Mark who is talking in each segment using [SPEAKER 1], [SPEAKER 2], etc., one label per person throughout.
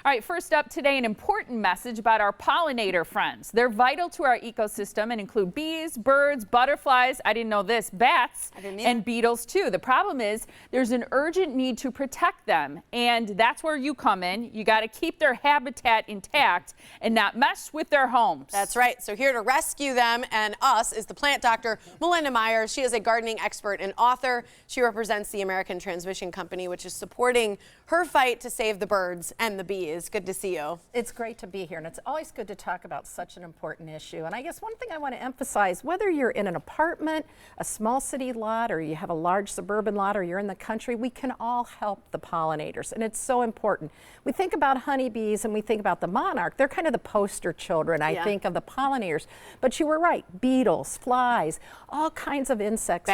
[SPEAKER 1] All right, first up today, an important message about our pollinator friends. They're vital to our ecosystem and include bees, birds, butterflies, I didn't know this, bats, and beetles too. The problem is there's an urgent need to protect them, and that's where you come in. You got to keep their habitat intact and not mess with their homes.
[SPEAKER 2] That's right. So here to rescue them and us is the plant doctor, Melinda Myers. She is a gardening expert and author. She represents the American Transmission Company, which is supporting her fight to save the birds and the bees. Good to see you.
[SPEAKER 3] It's great to be here, and it's always good to talk about such an important issue. And I guess one thing I want to emphasize, whether you're in an apartment, a small city lot, or you have a large suburban lot, or you're in the country, we can all help the pollinators, and it's so important. We think about honeybees and we think about the monarch. They're kind of the poster children, I think, of the pollinators. But you were right, beetles, flies, all kinds of insects.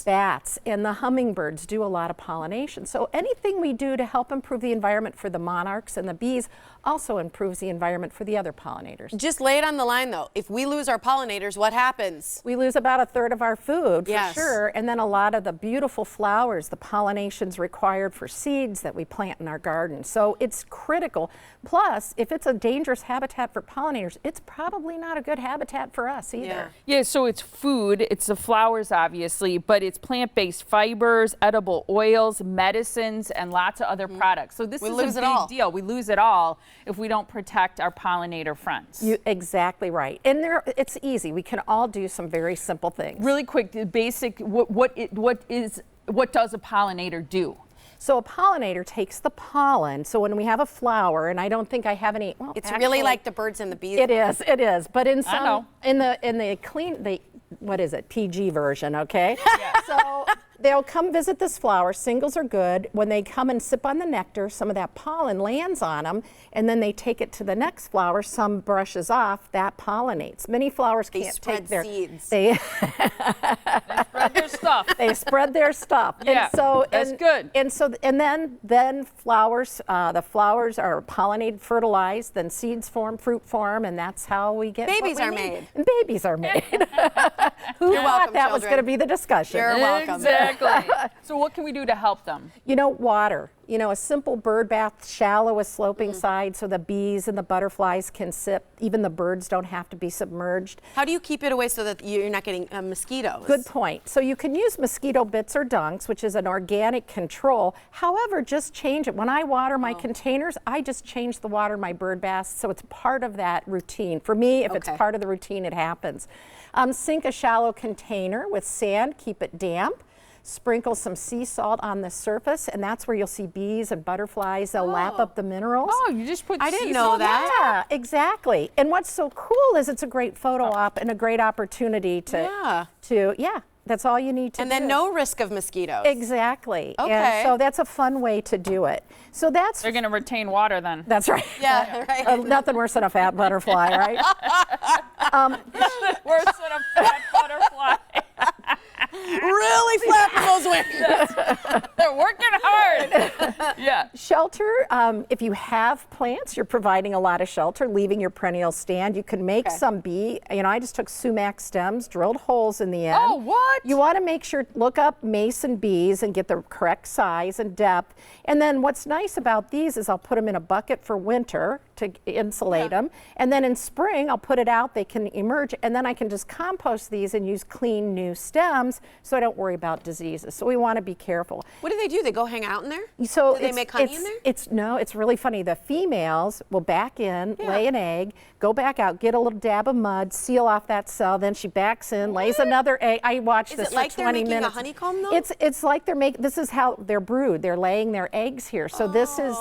[SPEAKER 3] Bats, and the hummingbirds do a lot of pollination. So anything we do to help improve the environment for the monarchs and the bees also improves the environment for the other pollinators.
[SPEAKER 2] Just lay it on the line, though. If we lose our pollinators, what happens?
[SPEAKER 3] We lose about a third of our food, for sure, and then a lot of the beautiful flowers, the pollination's required for seeds that we plant in our garden. So it's critical. Plus, if it's a dangerous habitat for pollinators, it's probably not a good habitat for us either.
[SPEAKER 1] Yeah, so it's food, it's the flowers obviously, but it's plant-based fibers, edible oils, medicines, and lots of other products. So this is a big deal. We lose it all if we don't protect our pollinator friends.
[SPEAKER 3] You're exactly right. And it's easy. We can all do some very simple things.
[SPEAKER 1] Really quick, the basic, what does a pollinator do?
[SPEAKER 3] So a pollinator takes the pollen. So when we have a flower, and I don't think I have any. Well,
[SPEAKER 2] it's really like the birds and the bees.
[SPEAKER 3] It is. But in some, in the clean, what is it? PG version, okay? Yeah. So they'll come visit this flower. Singles are good. When they come and sip on the nectar, some of that pollen lands on them, and then they take it to the next flower. Some brushes off. That pollinates. Many flowers can't take their
[SPEAKER 2] seeds.
[SPEAKER 1] They spread their stuff.
[SPEAKER 3] They spread their stuff.
[SPEAKER 1] Yeah,
[SPEAKER 3] and so,
[SPEAKER 1] that's good.
[SPEAKER 3] And then flowers. The flowers are pollinated, fertilized. Then seeds form, fruit form, and that's how we get
[SPEAKER 2] babies are made.
[SPEAKER 3] And babies are made. Who thought that was going to be the discussion?
[SPEAKER 2] You're welcome.
[SPEAKER 1] Exactly. So what can we do to help them?
[SPEAKER 3] You know, water. You know, a simple bird bath, shallow, a sloping side, so the bees and the butterflies can sip. Even the birds don't have to be submerged.
[SPEAKER 2] How do you keep it away so that you're not getting mosquitoes?
[SPEAKER 3] Good point. So you can use mosquito bits or dunks, which is an organic control. However, just change it. When I water my containers, I just change the water in my bird baths, so it's part of that routine. For me, if it's part of the routine, it happens. Sink a shallow container with sand, keep it damp. Sprinkle some sea salt on the surface, and that's where you'll see bees and butterflies. They'll lap up the minerals.
[SPEAKER 1] Oh, you just put
[SPEAKER 2] I didn't know that.
[SPEAKER 3] Yeah, exactly. And what's so cool is it's a great photo op and a great opportunity to that's all you need to do.
[SPEAKER 2] And then no risk of mosquitoes.
[SPEAKER 3] Exactly.
[SPEAKER 2] Okay.
[SPEAKER 3] And so that's a fun way to do it. So that's
[SPEAKER 1] they're going to retain water then.
[SPEAKER 3] That's right.
[SPEAKER 2] Yeah, right.
[SPEAKER 3] Nothing worse than a fat butterfly, right?
[SPEAKER 1] Worse than a fat butterfly.
[SPEAKER 2] Really flapping those wings.
[SPEAKER 1] They're working hard. Yeah.
[SPEAKER 3] Shelter, if you have plants, you're providing a lot of shelter, leaving your perennial stand. You can make some I just took sumac stems, drilled holes in the end.
[SPEAKER 1] Oh, what?
[SPEAKER 3] You want to make sure, look up mason bees and get the correct size and depth. And then what's nice about these is I'll put them in a bucket for winter to insulate them. And then in spring, I'll put it out, they can emerge, and then I can just compost these and use clean new stems so I don't worry about diseases. So we want to be careful.
[SPEAKER 2] What do? They go hang out in there?
[SPEAKER 3] So
[SPEAKER 2] do they make honey in there?
[SPEAKER 3] It's really funny. The females will back in, lay an egg, go back out, get a little dab of mud, seal off that cell, then she backs in, lays another egg. I watched this for 20 minutes.
[SPEAKER 2] Is it like they're making a honeycomb though?
[SPEAKER 3] It's like this is how they're brood. They're laying their eggs here. So this is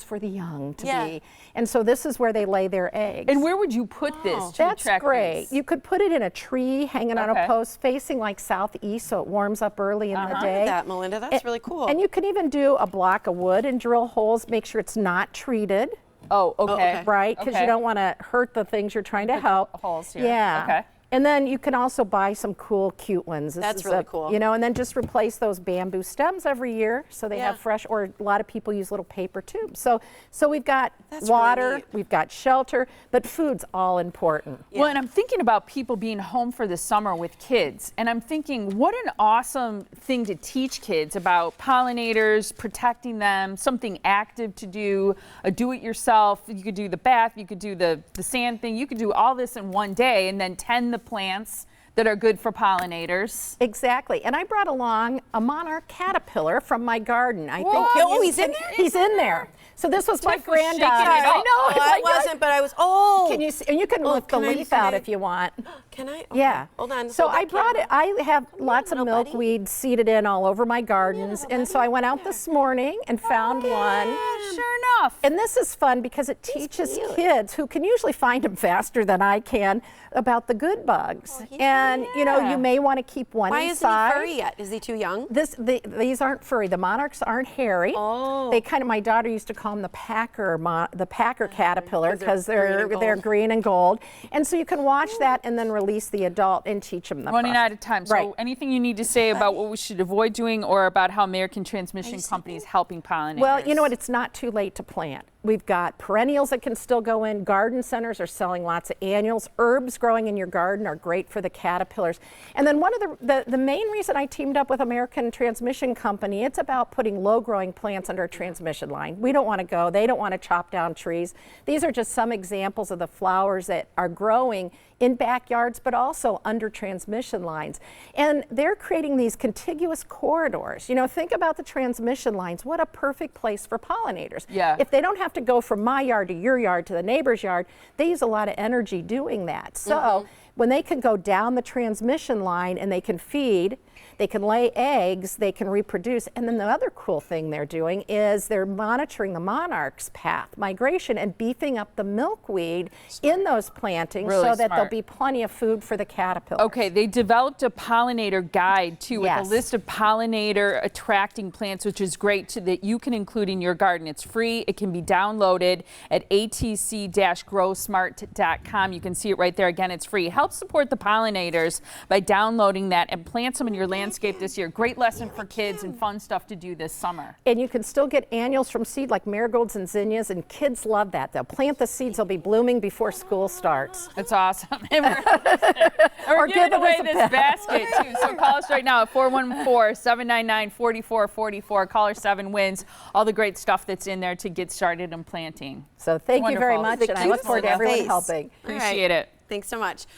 [SPEAKER 3] for the young to be. And so this is where they lay their eggs.
[SPEAKER 1] And where would you put this to
[SPEAKER 3] That's
[SPEAKER 1] attract
[SPEAKER 3] great.
[SPEAKER 1] bees?
[SPEAKER 3] You could put it in a tree, hanging on a post, facing like southeast, so it warms up early in the day.
[SPEAKER 2] Look at that, Melinda. That's really cool.
[SPEAKER 3] And you can even do a block of wood and drill holes, make sure it's not treated.
[SPEAKER 1] Oh, okay.
[SPEAKER 3] Right, because you don't want to hurt the things you're trying to help.
[SPEAKER 1] Holes here.
[SPEAKER 3] Yeah.
[SPEAKER 1] Okay.
[SPEAKER 3] And then you can also buy some cool, cute ones.
[SPEAKER 2] That's really cool.
[SPEAKER 3] You know, and then just replace those bamboo stems every year so they have fresh, or a lot of people use little paper tubes. So we've got water,
[SPEAKER 2] really neat.
[SPEAKER 3] we've got shelter, but food's all important.
[SPEAKER 1] Well, and I'm thinking about people being home for the summer with kids, and I'm thinking, what an awesome thing to teach kids about pollinators, protecting them, something active to do, a do-it-yourself. You could do the bath, you could do the sand thing, you could do all this in one day, and then tend the plants that are good for pollinators.
[SPEAKER 3] Exactly. And I brought along a monarch caterpillar from my garden. I think
[SPEAKER 2] Oh, he's in there?
[SPEAKER 3] He's in there. So this was my
[SPEAKER 1] Tiff was shaking it
[SPEAKER 3] granddaughter.
[SPEAKER 1] off.
[SPEAKER 3] I know.
[SPEAKER 2] Oh, I wasn't, but I was, oh.
[SPEAKER 3] Can you see? And you can lift the
[SPEAKER 2] can I-
[SPEAKER 3] leaf
[SPEAKER 2] can
[SPEAKER 3] out
[SPEAKER 2] I-
[SPEAKER 3] if you want.
[SPEAKER 2] Can I? Okay.
[SPEAKER 3] Yeah.
[SPEAKER 2] Hold on.
[SPEAKER 3] So
[SPEAKER 2] hold
[SPEAKER 3] I
[SPEAKER 2] that
[SPEAKER 3] brought it.
[SPEAKER 2] camera.
[SPEAKER 3] I have lots of
[SPEAKER 2] little buddy.
[SPEAKER 3] milkweed seeded in all over my gardens.
[SPEAKER 2] little
[SPEAKER 3] And so I went out this morning and found one.
[SPEAKER 1] Sure enough.
[SPEAKER 3] And this is fun because it teaches kids who can usually find them faster than I can about the good bugs. And you know, you may want to keep one
[SPEAKER 2] Why
[SPEAKER 3] inside.
[SPEAKER 2] isn't he furry yet? Is he too young?
[SPEAKER 3] These aren't furry. The monarchs aren't hairy.
[SPEAKER 2] Oh.
[SPEAKER 3] They kind of, my daughter used to call them the Packer caterpillar because they're green and gold. And so you can watch that and then release the adult and teach them the
[SPEAKER 1] Running
[SPEAKER 3] process.
[SPEAKER 1] out of time. So
[SPEAKER 3] Right.
[SPEAKER 1] anything you need to say about what we should avoid doing, or about how American Transmission Company is helping pollinators?
[SPEAKER 3] Well, you know what? It's not too late to plant. We've got perennials that can still go in. Garden centers are selling lots of annuals. Herbs growing in your garden are great for the caterpillars. And then one of the main reason I teamed up with American Transmission Company, it's about putting low-growing plants under a transmission line. We don't want to go. They don't want to chop down trees. These are just some examples of the flowers that are growing in backyards, but also under transmission lines. And they're creating these contiguous corridors. You know, think about the transmission lines. What a perfect place for pollinators.
[SPEAKER 1] Yeah.
[SPEAKER 3] If they don't have to go from my yard to your yard to the neighbor's yard, they use a lot of energy doing that. So when they can go down the transmission line and they can feed, they can lay eggs, they can reproduce. And then the other cool thing they're doing is they're monitoring the monarch's path migration and beefing up the milkweed in those plantings
[SPEAKER 1] Really
[SPEAKER 3] so that there'll
[SPEAKER 1] smart.
[SPEAKER 3] be plenty of food for the caterpillars.
[SPEAKER 1] Okay, they developed a pollinator guide too, with
[SPEAKER 3] Yes.
[SPEAKER 1] a list of pollinator attracting plants, which is great that you can include in your garden. It's free. It can be downloaded at atc-growsmart.com. You can see it right there. Again, it's free. Help support the pollinators by downloading that and plant some in your landscape this year. Great lesson for kids and fun stuff to do this summer.
[SPEAKER 3] And you can still get annuals from seed like marigolds and zinnias, and kids love that. They'll plant the seeds, they'll be blooming before school starts.
[SPEAKER 1] That's awesome. And we're giving
[SPEAKER 3] give
[SPEAKER 1] away
[SPEAKER 3] us a
[SPEAKER 1] this basket too. So call us right now at 414-799-4444. Caller 7 wins all the great stuff that's in there to get started in planting.
[SPEAKER 3] So thank you very
[SPEAKER 1] Wonderful.
[SPEAKER 3] much, and I look
[SPEAKER 2] cutest
[SPEAKER 3] forward to
[SPEAKER 2] little
[SPEAKER 3] everyone
[SPEAKER 2] face.
[SPEAKER 3] helping.
[SPEAKER 2] All right.
[SPEAKER 1] Appreciate it.
[SPEAKER 2] Thanks so much.